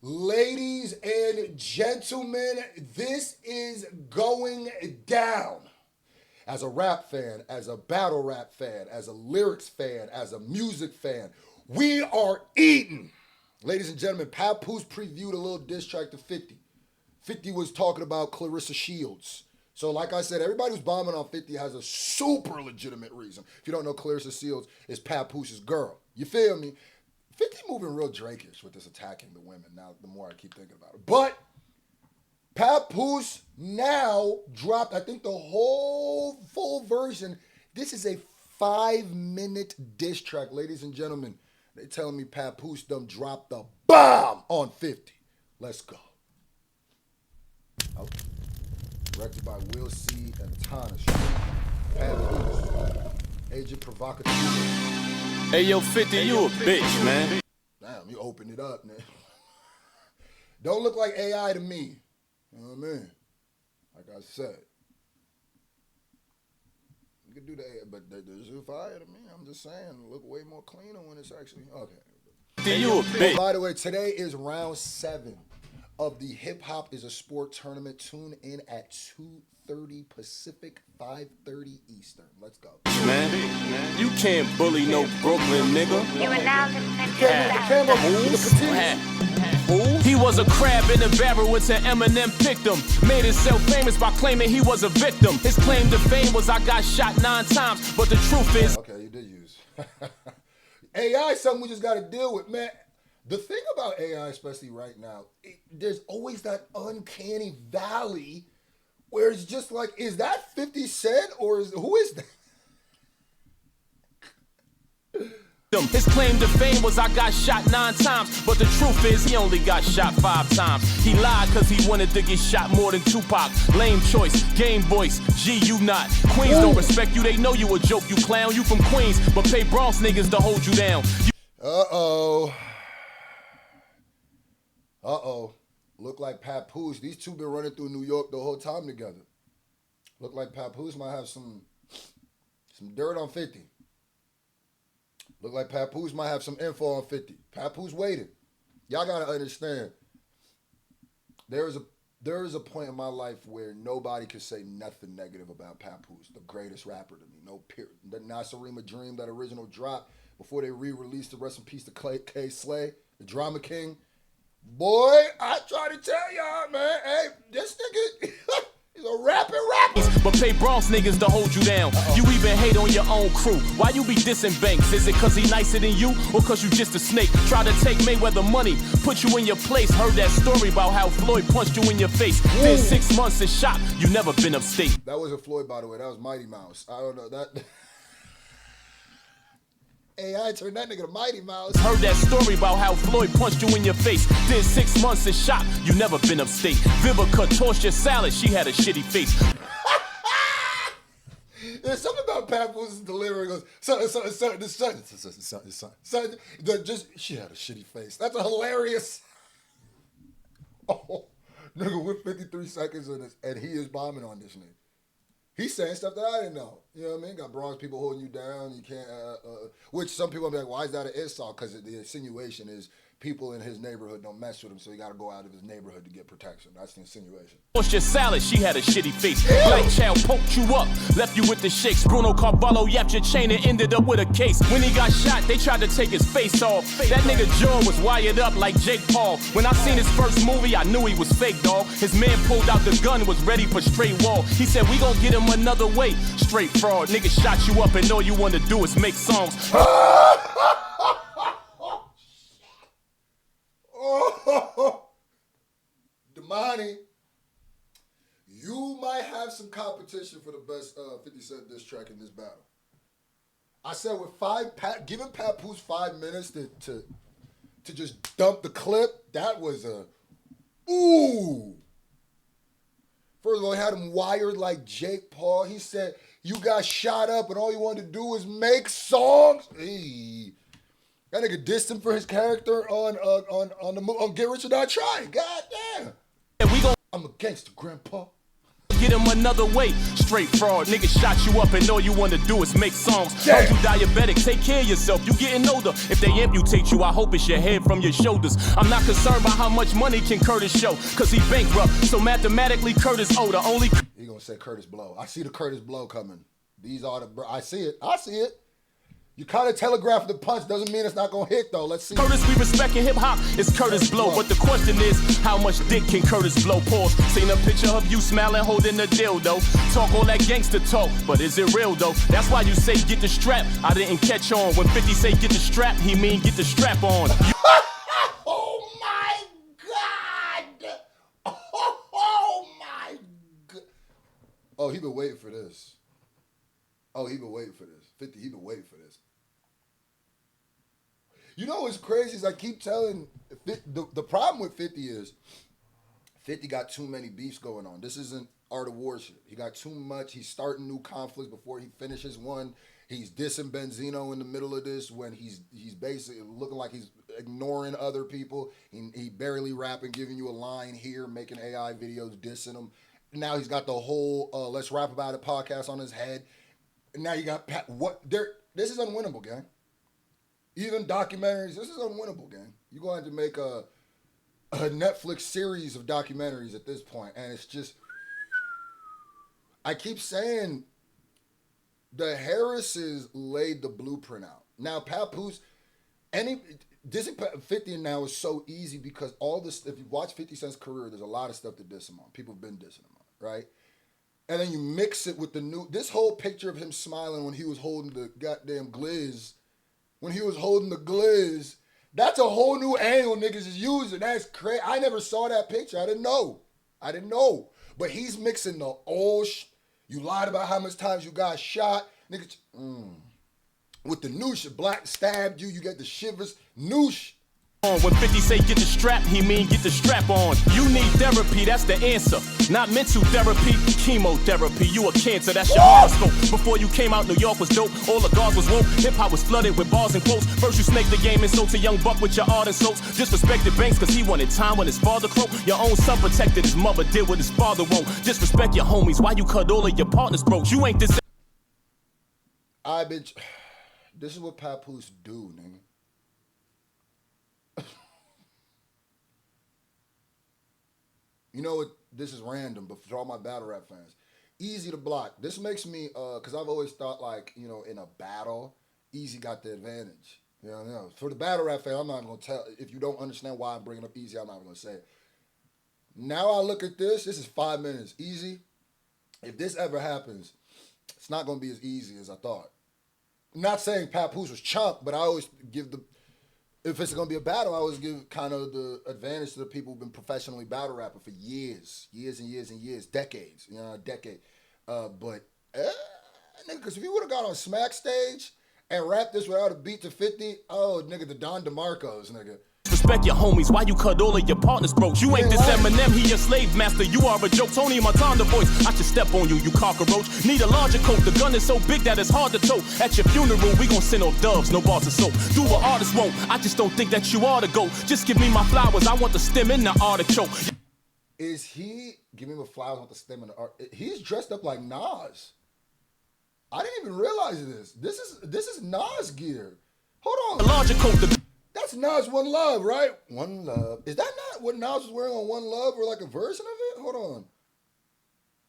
Ladies and gentlemen, this is going down. As a rap fan, as a battle rap fan, as a lyrics fan, as a music fan, we are eating. Ladies and gentlemen, Papoose previewed a little diss track to 50. 50 was talking about Claressa Shields. So like I said, everybody who's bombing on 50 has a super legitimate reason. If you don't know, Claressa Shields is Papoose's girl. You feel me? 50 moving real Drake-ish with this attacking the women now, the more I keep thinking about it. But Papoose now dropped, I think, the whole full version. This is a 5-minute diss track, ladies and gentlemen. They telling me Papoose done dropped the bomb on 50. Let's go. Oh. Directed by Will C. and Tana. Papoose. Agent Provocateur. Hey, yo, 50, you a bitch, man. Damn, you opened it up, man. Don't look like AI to me. You know what I mean? Like I said. You could do the AI, but there's a fire to me. I'm just saying, look way more cleaner when it's actually, okay. Hey, you a bitch. By the way, today is round 7 of the Hip Hop is a Sport tournament. Tune in at 2:30 Pacific, 5:30 Eastern. Let's go. Man, you can't bully no Brooklyn nigga. You are now He was a crab in a barrel until Eminem picked him. Made himself famous by claiming he was a victim. His claim to fame was I got shot 9 times, but the truth is... Okay, you did use. AI is something we just got to deal with, man. The thing about AI, especially right now, there's always that uncanny valley where it's just like, is that 50 Cent or who is that? His claim to fame was I got shot 9 times, but the truth is he only got shot 5 times. He lied cause he wanted to get shot more than Tupac. Lame choice, game voice, G you not. Queens don't respect you, they know you a joke, you clown. You from Queens, but pay Bronx niggas to hold you down. Uh-oh. Look like Papoose. These two been running through New York the whole time together. Look like Papoose might have some dirt on 50. Look like Papoose might have some info on 50. Papoose waited. Y'all gotta understand. There is a point in my life where nobody can say nothing negative about Papoose, the greatest rapper to me. No period. The Nasarima Dream, that original drop before they re-released the Rest in Peace to K Slay, the Drama King. Boy, I try to tell y'all, man. Hey, this nigga, he's a rapping rapper. But pay Bronx niggas to hold you down. You even hate on your own crew. Why you be dissing Banks? Is it cause he nicer than you or cause you just a snake? Try to take Mayweather money, put you in your place. Heard that story about how Floyd punched you in your face. Been 6 months in shock, you never been upstate. That wasn't Floyd, by the way. That was Mighty Mouse. I don't know that. AI turned that nigga to Mighty Mouse. Heard that story about how Floyd punched you in your face. Did 6 months in shock, you never been upstate. Vivica tossed your salad, she had a shitty face. There's something about Papoose's delivery. Goes, she had a shitty face. That's a hilarious. Oh, nigga, we're 53 seconds in this, and he is bombing on this nigga. He's saying stuff that I didn't know. You know what I mean? Got Bronx people holding you down. You can't, which some people will be like, why is that an insult? Because the insinuation is people in his neighborhood don't mess with him, so he got to go out of his neighborhood to get protection. That's the insinuation. Tossed your salad, she had a shitty face. Black child poked you up, left you with the shakes. Bruno Carvalho yapped your chain and ended up with a case. When he got shot, they tried to take his face off. That nigga jaw was wired up like Jake Paul. When I seen his first movie, I knew he was fake, dog. His man pulled out the gun, was ready for straight wall. He said, we gon' get him another way. Straight fraud. Nigga shot you up and all you wanna do is make songs. Damani, you might have some competition for the best 50 Cent diss track in this battle. I said with giving Papoose 5 minutes to just dump the clip, that was a ooh. First of all, he had him wired like Jake Paul. He said, you got shot up and all you wanted to do was make songs. Hey. That nigga dissed him for his character on Get Rich or Die Trying. God damn. I'm a gangster, grandpa. get him another way. Straight fraud, niggas shot you up and all you wanna do is make songs. Told you diabetic, take care of yourself, you getting older. If they amputate you, I hope it's your head from your shoulders. I'm not concerned about how much money can Curtis show, cause he bankrupt, so mathematically Curtis older. Only he gonna say Curtis Blow. I see the Curtis Blow coming. These are the, I see it. You kind of telegraph the punch, doesn't mean it's not gonna hit though. Let's see. Curtis, we respect in hip hop, it's Curtis Blow. But the question is, how much dick can Curtis Blow? Pause. Seen a picture of you smiling, holding a dildo. Talk all that gangster talk, but is it real though? That's why you say get the strap. I didn't catch on. When 50 say get the strap, he mean get the strap on. Oh my God! Oh my God! Oh, he been waiting for this. 50, he been waiting for this. You know what's crazy is I keep telling, the problem with 50 is 50 got too many beefs going on. This isn't Art of War shit. He got too much. He's starting new conflicts before he finishes one. He's dissing Benzino in the middle of this when he's basically looking like he's ignoring other people. He barely rapping, giving you a line here, making AI videos, dissing them. Now he's got the whole Let's Rap About It podcast on his head. Now you got this is unwinnable, gang. Even documentaries, this is unwinnable, gang. You're going to make a Netflix series of documentaries at this point, and it's just, I keep saying the Harrises laid the blueprint out. Now Papoose, dissing 50 now is so easy because all this, if you watch 50 Cent's career, there's a lot of stuff to diss him on. People have been dissing him on, right? And then you mix it with this whole picture of him smiling when he was holding the goddamn glizz. When he was holding the glizz, that's a whole new angle niggas is using. That's crazy. I never saw that picture. I didn't know. But he's mixing the old you lied about how much times you got shot. Niggas, with the noosh, black stabbed you, you get the shivers. Noosh. When 50 say get the strap, he mean get the strap on. You need therapy, that's the answer. Not mental therapy, chemotherapy. You a cancer, that's your horoscope. Before you came out, New York was dope. All the guards was woke. Hip-hop was flooded with bars and quotes. First you snaked the game and sold to Young Buck with your art and soaps. Disrespected Banks cause he wanted time when his father croaked. Your own son protected his mother, did what his father won't. Disrespect your homies, why you cut all of your partners broke? You ain't this. This is what Papoose do, nigga. You know what? This is random, but for all my battle rap fans, easy to block. This makes me, because I've always thought like, you know, in a battle, Easy got the advantage. You know, for the battle rap fan, I'm not going to tell, if you don't understand why I'm bringing up Easy, I'm not going to say it. Now I look at this is 5 minutes. Easy, if this ever happens, it's not going to be as easy as I thought. I'm not saying Papoose was chump, but I always give if it's going to be a battle, I always give kind of the advantage to the people who've been professionally battle rapping for years and years, decades, you know, a decade. But, nigga, because if you would have got on Smack Stage and rapped this without a beat to 50, oh, nigga, the Don DeMarcos, nigga. Respect your homies, why you cut all of your partners broke? You ain't this Eminem, he your slave master, you are a joke. Tony Montana voice, I should step on you, you cockroach. Need a larger coat, the gun is so big that it's hard to tote. At your funeral, we gon' send off doves, no bars of soap. Do what artists won't, I just don't think that you ought to go. Just give me my flowers, I want the stem in the artichoke. Is he, give me my flowers, I want the stem in the art, he's dressed up like Nas. I didn't even realize this. This is Nas gear. Hold on. A larger coat, that's Nas One Love, right? One Love. Is that not what Nas was wearing on One Love or like a version of it? Hold on.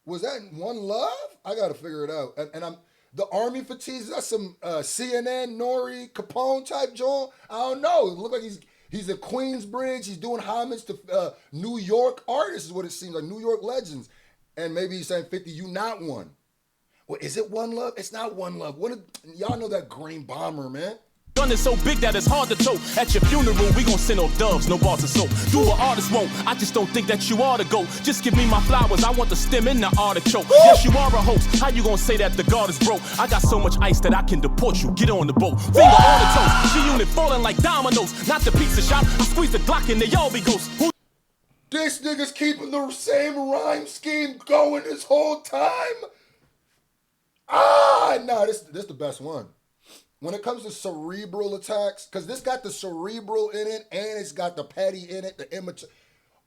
Was that One Love? I got to figure it out. And I'm the Army fatigues. That's some CNN, Nori, Capone type joint. I don't know. It look like he's at Queensbridge. He's doing homage to New York artists is what it seems like. New York legends. And maybe he's saying 50, you not one. Well, is it One Love? It's not One Love. Y'all know that Green Bomber, man. Gun is so big that it's hard to tote. At your funeral, we gon' send off doves, no bars of soap. Do what artists won't, I just don't think that you ought to go. Just give me my flowers, I want the stem in the artichoke. Yes, you are a host, how you gon' say that the guard is broke? I got so much ice that I can deport you, get on the boat. Finger on the toes, G-Unit falling like dominoes. Not the pizza shop, I squeeze the Glock and they all be ghosts. This nigga's keeping the same rhyme scheme going this whole time? Nah, this the best one. When it comes to cerebral attacks, because this got the cerebral in it and it's got the petty in it, the immature.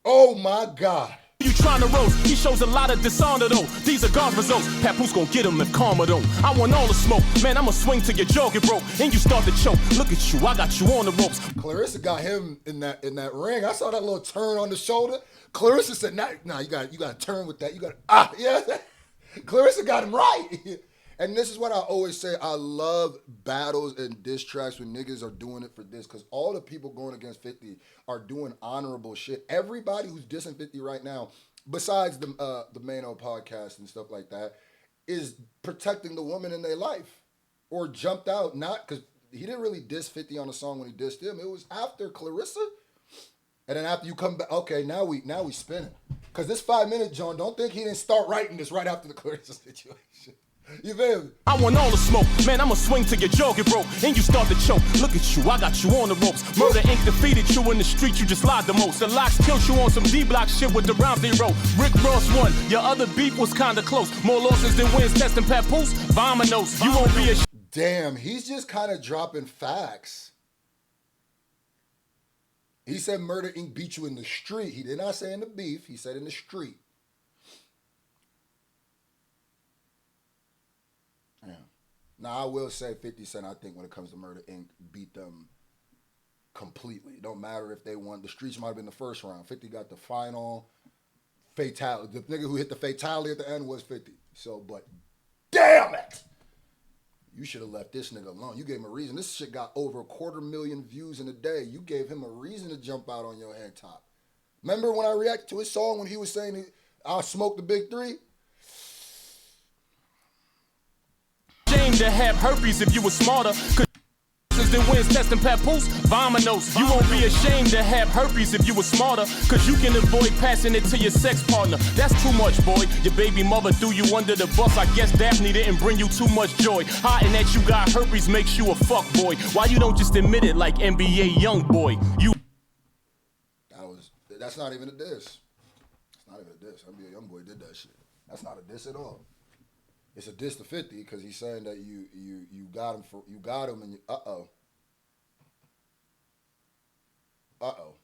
Oh my God. You trying to roast, he shows a lot of dishonor though. These are God's results, Papoose gon' get him if karma don't. I want all the smoke, man, I'ma swing till your jaw get broke. And you start to choke, look at you, I got you on the ropes. Claressa got him in that ring. I saw that little turn on the shoulder. Claressa said, nah, you got to turn with that. You got yeah. Claressa got him right. And this is what I always say. I love battles and diss tracks when niggas are doing it for this, because all the people going against 50 are doing honorable shit. Everybody who's dissing 50 right now, besides the Mano podcast and stuff like that, is protecting the woman in their life, or jumped out. Not because he didn't really diss 50 on a song when he dissed him. It was after Claressa. And then after you come back, okay, now we spinning. Because this 5-minute John, don't think he didn't start writing this right after the Claressa situation. You feel me? I want all the smoke, man, I'ma swing till your jaw get broke. And you start to choke, look at you, I got you on the ropes. Murder Inc. defeated you in the street, you just lied the most. The locks killed you on some D-block shit with the rounds they wrote. Rick Ross won, your other beef was kinda close. More losses than wins, testing Papoose, Vominos. You won't be a Damn, he's just kind of dropping facts. He said Murder Inc. beat you in the street. He did not say in the beef, he said in the street. Yeah. Now, I will say 50 Cent, I think when it comes to Murder Inc., beat them completely. It don't matter if they won. The streets might have been the first round. 50 got the final fatality. The nigga who hit the fatality at the end was 50. So, but damn it! You should have left this nigga alone. You gave him a reason. This shit got over 250,000 views in a day. You gave him a reason to jump out on your head top. Remember when I reacted to his song when he was saying, I'll smoke the big three? shame to have herpes if you were smarter. Cause then wins testing Papoose, Vominos. You won't be ashamed to have herpes if you were smarter. Cause you can avoid passing it to your sex partner. That's too much, boy. Your baby mother threw you under the bus. I guess Daphne didn't bring you too much joy. Hiding that you got herpes makes you a fuck boy. Why you don't just admit it like NBA young boy? That's not even a diss. It's not even a diss. NBA young boy did that shit. That's not a diss at all. It's a diss to 50 because he's saying that you got him and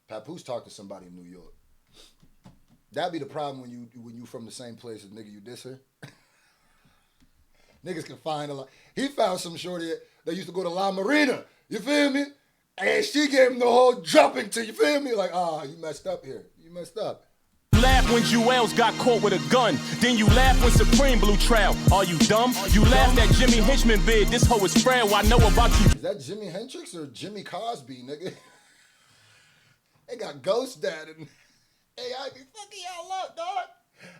Papoose talked to somebody in New York. That'd be the problem when you from the same place as nigga you dissing. Niggas can find a lot. He found some shorty that used to go to La Marina. You feel me? And she gave him the whole dropping to, you feel me? Like, you messed up here. You messed up. Laugh when Jewels got caught with a gun. Then you laugh when Supreme blew trail. Are you dumb? You laughed at Jimmy Henchman bid. This hoe is frail. I know about you. Is that Jimi Hendrix or Jimmy Cosby, nigga? They got Ghost Dad and AI be fucking y'all up, dog.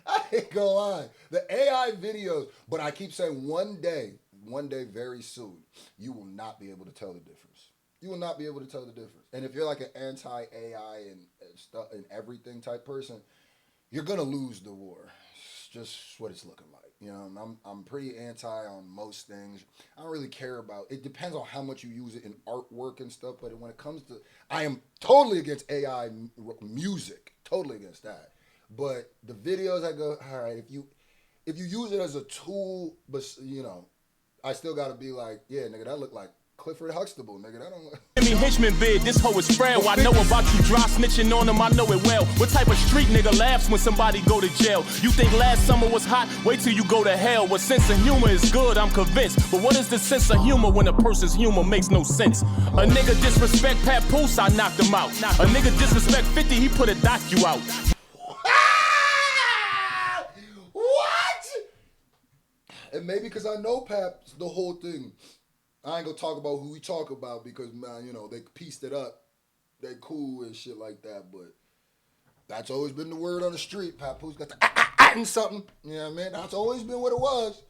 I ain't gonna lie. The AI videos, but I keep saying one day very soon, you will not be able to tell the difference. You will not be able to tell the difference. And if you're like an anti-AI and stuff and everything type person, you're gonna lose the war. It's just what it's looking like. You know, I'm pretty anti on most things. I don't really care about it. Depends on how much you use it in artwork and stuff. But when it comes to, I am totally against AI music. Totally against that. But the videos, I go, all right, if you use it as a tool, but you know, I still gotta be like, yeah, nigga, that look like Clifford Huxtable, nigga. That don't. Jimmy Henchman bid, this hoe is frail. I know about you dry snitching on him, I know it well. What type of street nigga laughs when somebody go to jail? You think last summer was hot? Wait till you go to hell. What sense of humor is good, I'm convinced. But what is the sense of humor when a person's humor makes no sense? A nigga disrespect Papoose, I knocked him out. A nigga disrespect 50, he put a docu out. What? And maybe because I know Paps, the whole thing. I ain't gonna talk about who we talk about because, man, you know, they pieced it up. They cool and shit like that, but that's always been the word on the street. Papoose got the and something. You know what I mean? That's always been what it was.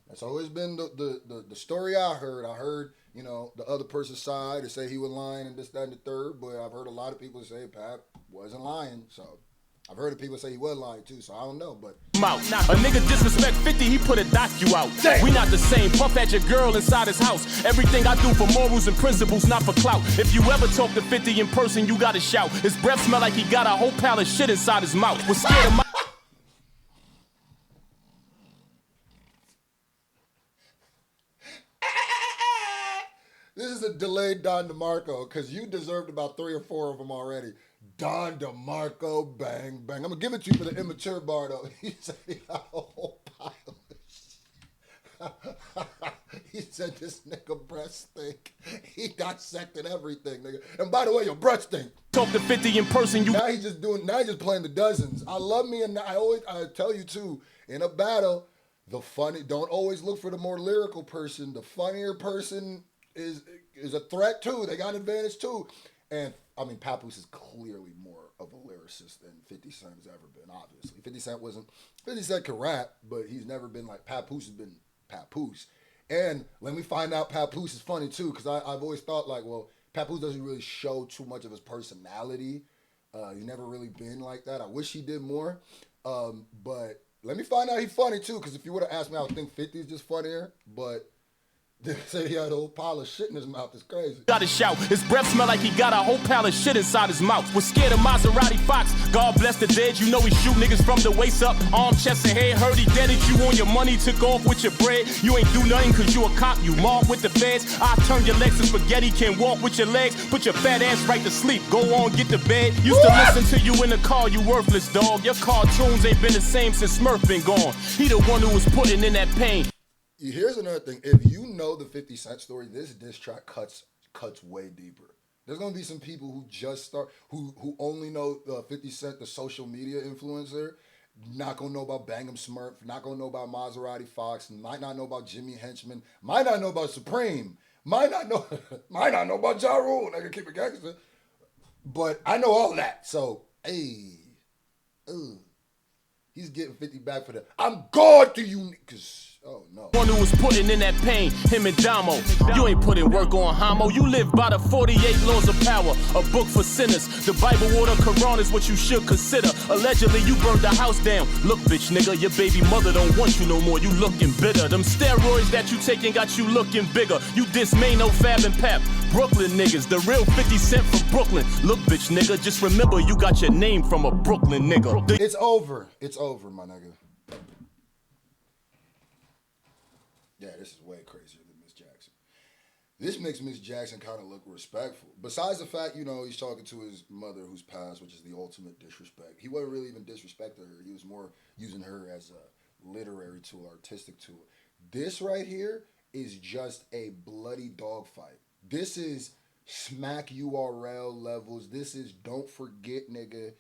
That's always been the story I heard. I heard, you know, the other person's side and say he was lying and this, that, and the third, but I've heard a lot of people say Pap wasn't lying, so. I've heard of people say he was lying too, so I don't know, but. A nigga disrespect 50, he put a docu out. Damn. We not the same. Puff at your girl inside his house. Everything I do for morals and principles, not for clout. If you ever talk to 50 in person, you gotta shout. His breath smell like he got a whole pile of shit inside his mouth. Was scared of my. This is a delayed Don DeMarco, because you deserved about 3 or 4 of them already. Don DeMarco, bang, bang. I'm going to give it to you for the immature bar, though. He said he got a whole pile of shit. He said this nigga breast stink. He dissected everything, nigga. And by the way, your breast stink. Talk to 50 in person, you. Now he's just playing the dozens. I love me, and I tell you too, in a battle, don't always look for the more lyrical person. The funnier person is a threat too. They got an advantage too. And I mean, Papoose is clearly more of a lyricist than 50 Cent has ever been, obviously. 50 Cent can rap, but he's never been like Papoose has been Papoose. And let me find out Papoose is funny too, because I've always thought like, well, Papoose doesn't really show too much of his personality. He's never really been like that. I wish he did more. But let me find out he's funny too, because if you would have asked me, I would think 50 is just funnier, but they say he had a whole pile of shit in his mouth. It's crazy. Gotta shout. His breath smell like he got a whole pile of shit inside his mouth. Was scared of Maserati Fox. God bless the dead. You know he shoot niggas from the waist up. Arm, chest, and head. Heard he deaded you on your money. Took off with your bread. You ain't do nothing cause you a cop. You mob with the feds. I turn your legs to spaghetti. Can't walk with your legs. Put your fat ass right to sleep. Go on, get to bed. Used to listen to you in the car. You worthless dog. Your cartoons ain't been the same since Smurf been gone. He the one who was putting in that pain. Here's another thing. If you know the 50 Cent story, this diss track cuts way deeper. There's gonna be some people who just start, who only know 50 Cent, the social media influencer, not gonna know about Bang'em Smurf, not gonna know about Maserati Fox, might not know about Jimmy Henchman, might not know about Supreme, might not know about Ja Rule. Nigga, keep it gangster. But I know all that. So, hey, he's getting 50 back for that. I'm God to you niggas. Oh, no. One who was putting in that pain, him and Damo. You ain't putting work on homo. You live by the 48 laws of power, a book for sinners. The Bible or the Quran is what you should consider. Allegedly, you burned the house down. Look, bitch, nigga, your baby mother don't want you no more. You looking bitter. Them steroids that you taking got you looking bigger. You dismay no Fab and Pap. Brooklyn niggas, the real 50 Cent from Brooklyn. Look, bitch, nigga, just remember you got your name from a Brooklyn nigga. It's over. It's over, my nigga. Yeah, this is way crazier than Miss Jackson. This makes Miss Jackson kind of look respectful. Besides the fact, he's talking to his mother who's passed, which is the ultimate disrespect. He wasn't really even disrespecting her. He was more using her as a literary tool, artistic tool. This right here is just a bloody dogfight. This is smack URL levels. This is don't forget, nigga,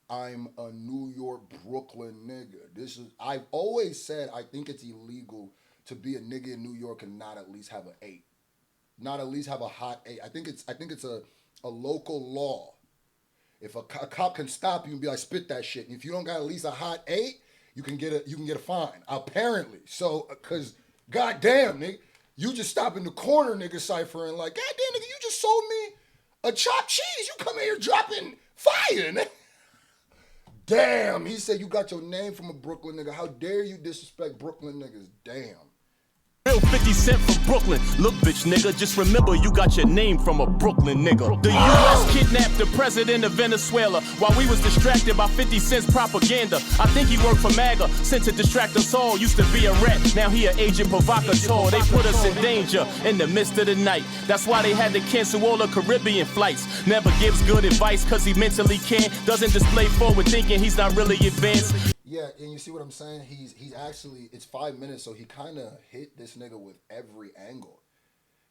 I'm a New York, Brooklyn nigga. I've always said I think it's illegal to be a nigga in New York and not at least have an 8. Not at least have a hot 8. I think it's a local law. If a cop can stop you and be like, spit that shit, and if you don't got at least a hot 8, you can get a fine. Apparently. So, cause goddamn, nigga, you just stop in the corner, nigga, ciphering like, goddamn, nigga, you just sold me a chopped cheese. You come in here dropping fire, nigga. Damn, he said you got your name from a Brooklyn nigga. How dare you disrespect Brooklyn niggas? Damn. Real 50 Cent from Brooklyn. Look, bitch, nigga, just remember you got your name from a Brooklyn nigga. The U.S. kidnapped the president of Venezuela while we was distracted by 50 Cent's propaganda. I think he worked for MAGA, sent to distract us all. Used to be a rat, now he an agent provocateur. They put us in danger in the midst of the night. That's why they had to cancel all the Caribbean flights. Never gives good advice cause he mentally can't. Doesn't display forward thinking, he's not really advanced. Yeah, and you see what I'm saying? He's actually, it's 5 minutes, so he kind of hit this nigga with every angle.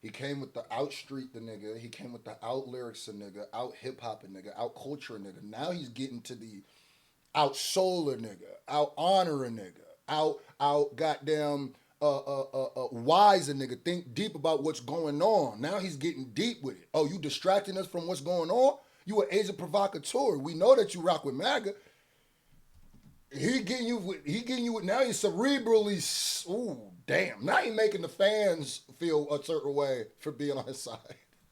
He came with the out street the nigga. He came with the out lyrics the nigga, out hip hop nigga, out culture nigga. Now he's getting to the out solar nigga, out honor nigga, out goddamn wise nigga. Think deep about what's going on. Now he's getting deep with it. Oh, you distracting us from what's going on? You an agent provocateur. We know that you rock with MAGA. He getting you with now he's cerebrally, ooh, damn. Now he making the fans feel a certain way for being on his side.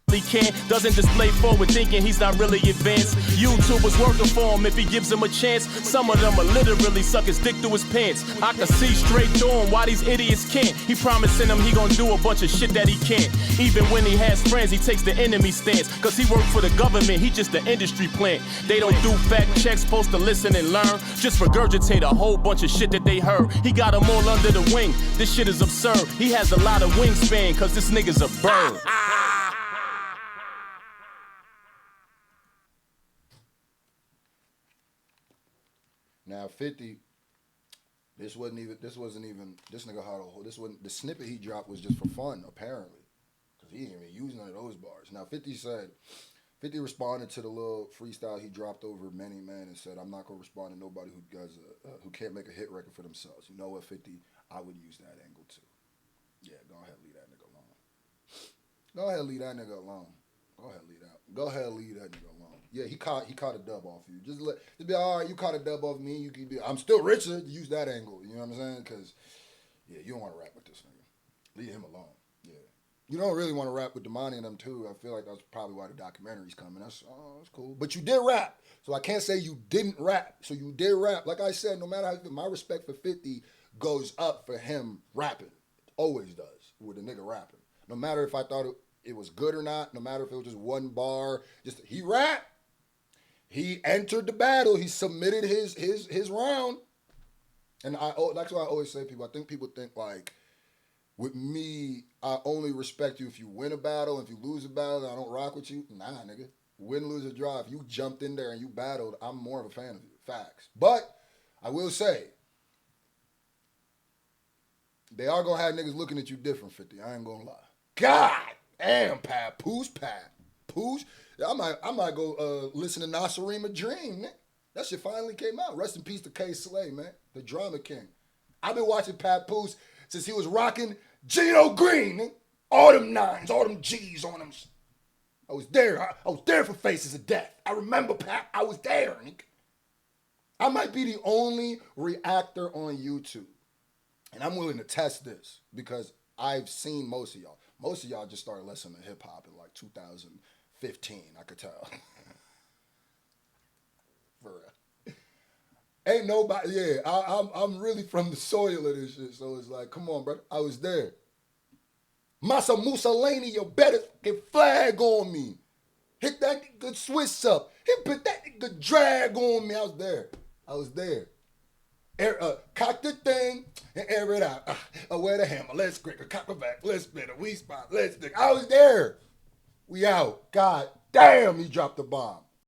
He can't, doesn't display forward thinking, he's not really advanced. YouTube was working for him if he gives him a chance. Some of them will literally suck his dick through his pants. I can see straight through him why these idiots can't. He promising them he gonna do a bunch of shit that he can't. Even when he has friends, he takes the enemy stance. Cause he worked for the government, he just an industry plant. They don't do fact checks, supposed to listen and learn. Just regurgitate a whole bunch of shit that they heard. He got them all under the wing, this shit is absurd. He has a lot of wingspan cause this nigga's a bird. Now 50, this wasn't even, this nigga had a whole, this wasn't, the snippet he dropped was just for fun, apparently. Because he didn't even use none of those bars. Now 50 responded to the little freestyle he dropped over Many Men and said, I'm not going to respond to nobody who can't make a hit record for themselves. You know what, 50? I would use that angle too. Yeah, go ahead, leave that nigga alone. Go ahead, leave that nigga alone. Go ahead, leave that nigga alone. Yeah, he caught a dub off you. Just be all right. You caught a dub off me. You can be. I'm still richer. Use that angle. You know what I'm saying? Because yeah, you don't want to rap with this nigga. Leave him alone. Yeah, you don't really want to rap with Damani and them too. I feel like that's probably why the documentary's coming. That's cool. But you did rap, so I can't say you didn't rap. So you did rap. Like I said, no matter how, my respect for 50 goes up for him rapping. It always does with a nigga rapping. No matter if I thought it was good or not, no matter if it was just one bar, just he rapped. He entered the battle. He submitted his round. And that's why I always say people, I think people think like, with me, I only respect you if you win a battle. If you lose a battle, I don't rock with you. Nah, nigga. Win, lose, or draw. If you jumped in there and you battled, I'm more of a fan of you. Facts. But I will say, they are going to have niggas looking at you different, 50. I ain't going to lie. God damn, Papoose. I might go listen to Nasarima Dream, man. That shit finally came out. Rest in peace to K Slay, man. The drama king. I've been watching Papoose since he was rocking Gino Green, man. All them nines, all them G's on them. I was there. I was there for Faces of Death. I remember, Pap. I was there, nigga. I might be the only reactor on YouTube. And I'm willing to test this because I've seen most of y'all. Most of y'all just started listening to hip hop in like 2015, I could tell. For real. Ain't nobody, yeah, I'm really from the soil of this shit, so it's like, come on, brother, I was there. Massa Mussolini, you better get flag on me. Hit that nigga Swiss up. Put that nigga drag on me. I was there. Cock the thing and air it out. Wear the hammer. Let's crick a cock it back. Let's spin a weed spot. Let's stick. I was there. We out. God damn, he dropped the bomb.